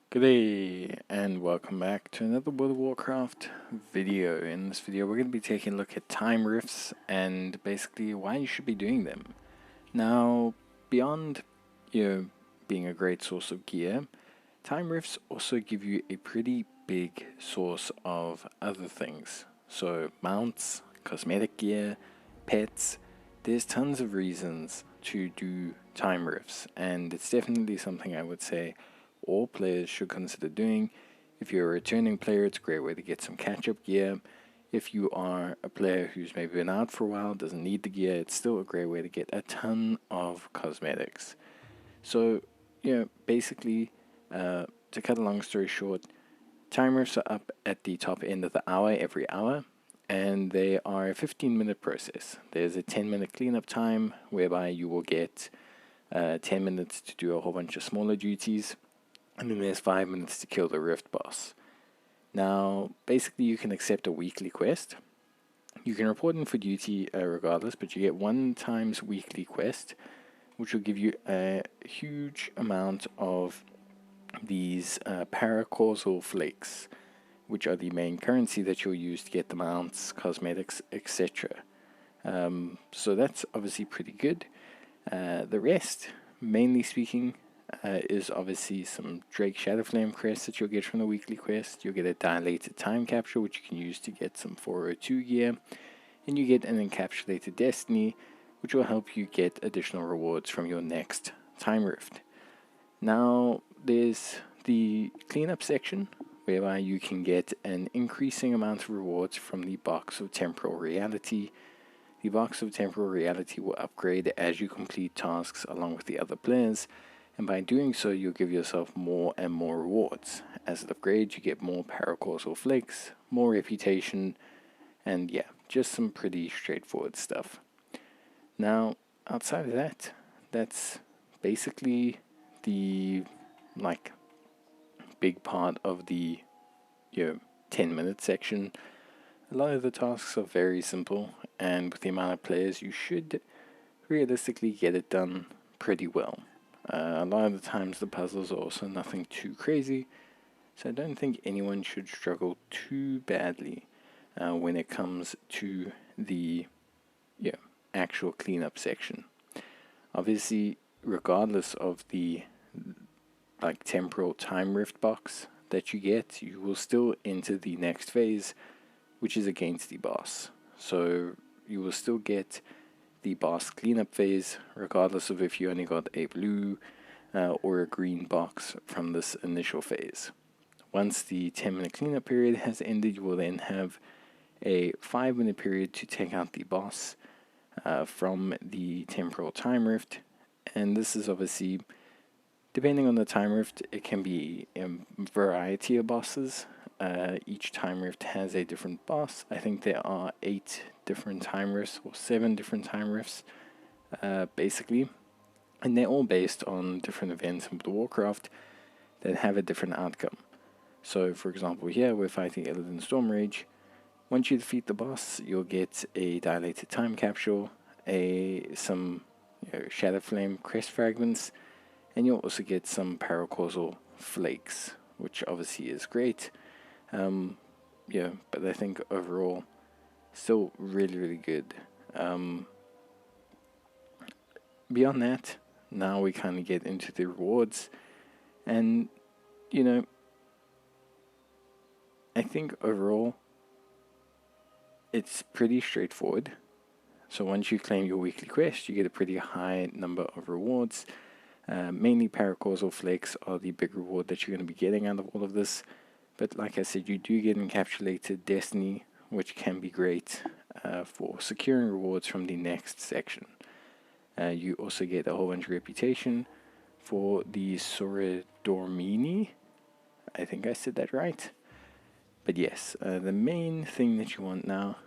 Good day and welcome back to another World of Warcraft video. In this video we're going to be taking a look at time rifts and basically why you should be doing them. Now, beyond being a great source of gear, time rifts also give you a pretty big source of other things. So mounts, cosmetic gear, pets, there's tons of reasons to do time rifts, and it's definitely something I would say all players should consider doing. If you're a returning player, it's a great way to get some catch-up gear. If you are a player who's maybe been out for a while, doesn't need the gear, it's still a great way to get a ton of cosmetics. So, basically, to cut a long story short, time rifts are up at the top end of the hour every hour, and they are a 15-minute process. There's a 10-minute cleanup time, whereby you will get 10 minutes to do a whole bunch of smaller duties, and then there's 5 minutes to kill the Rift boss. Now, basically you can accept a weekly quest. You can report in for duty regardless, but you get 1 times weekly quest, which will give you a huge amount of these Paracausal Flakes, which are the main currency that you'll use to get the mounts, cosmetics, etc. So that's obviously pretty good. The rest, mainly speaking, is obviously some Drake Shadowflame crests that you'll get from the weekly quest. You'll get a dilated time capsule, which you can use to get some 402 gear, and you get an encapsulated destiny, which will help you get additional rewards from your next time rift. Now there's the cleanup section, whereby you can get an increasing amount of rewards from the box of temporal reality. The box of temporal reality will upgrade as you complete tasks along with the other players, and by doing so you'll give yourself more and more rewards. As it upgrades, you get more Paracausal Flakes, more reputation, and yeah, just some pretty straightforward stuff. Now, outside of that, that's basically the big part of the 10-minute section. A lot of the tasks are very simple, and with the amount of players, you should realistically get it done pretty well. A lot of the times the puzzles are also nothing too crazy, so I don't think anyone should struggle too badly when it comes to the actual cleanup section. Obviously, regardless of the temporal time rift box that you get, you will still enter the next phase, which is against the boss. So you will still get the boss cleanup phase, regardless of if you only got a blue or a green box from this initial phase. Once the 10-minute cleanup period has ended, you will then have a 5-minute period to take out the boss from the temporal time rift, and this is obviously, depending on the time rift, it can be a variety of bosses. Each time rift has a different boss. I think there are 8 different time rifts, or 7 different time rifts, basically. And they're all based on different events in World of Warcraft that have a different outcome. So, for example, here we're fighting Illidan Stormrage. Once you defeat the boss, you'll get a dilated time capsule, some Shadowflame crest fragments, and you'll also get some Paracausal Flakes, which obviously is great. But I think overall, still really, really good. Beyond that, now we kind of get into the rewards, and I think overall it's pretty straightforward. So once you claim your weekly quest, you get a pretty high number of rewards. Mainly Paracausal Flakes are the big reward that you're going to be getting out of all of this. But like I said, you do get encapsulated destiny, which can be great for securing rewards from the next section. You also get a whole bunch of reputation for the Soridormini. I think I said that right. But yes, the main thing that you want now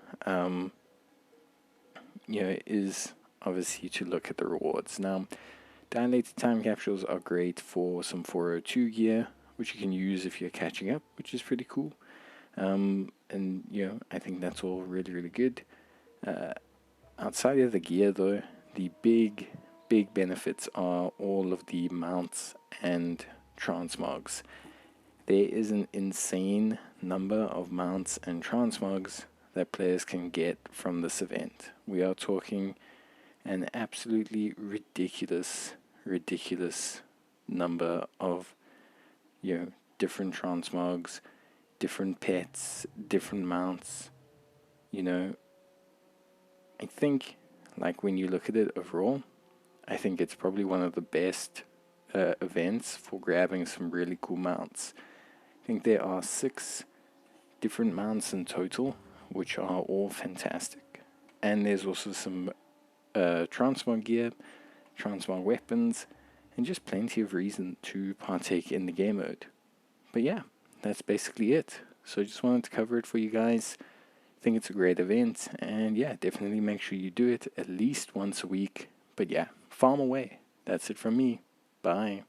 is obviously to look at the rewards. Now, dilated time capsules are great for some 402 gear, which you can use if you're catching up, which is pretty cool. And I think that's all really, really good. Outside of the gear, though, the big benefits are all of the mounts and transmogs. there is an insane number of mounts and transmogs that players can get from this event. We are talking an absolutely ridiculous number of, different transmogs, different pets, different mounts. I think, like, when you look at it overall, I think it's probably one of the best events for grabbing some really cool mounts. I think there are 6 different mounts in total, which are all fantastic. And there's also some transmog gear, transmog weapons, and just plenty of reason to partake in the game mode. But yeah, that's basically it. So I just wanted to cover it for you guys. I think it's a great event, and yeah, definitely make sure you do it at least once a week. But yeah, farm away. That's it from me. Bye.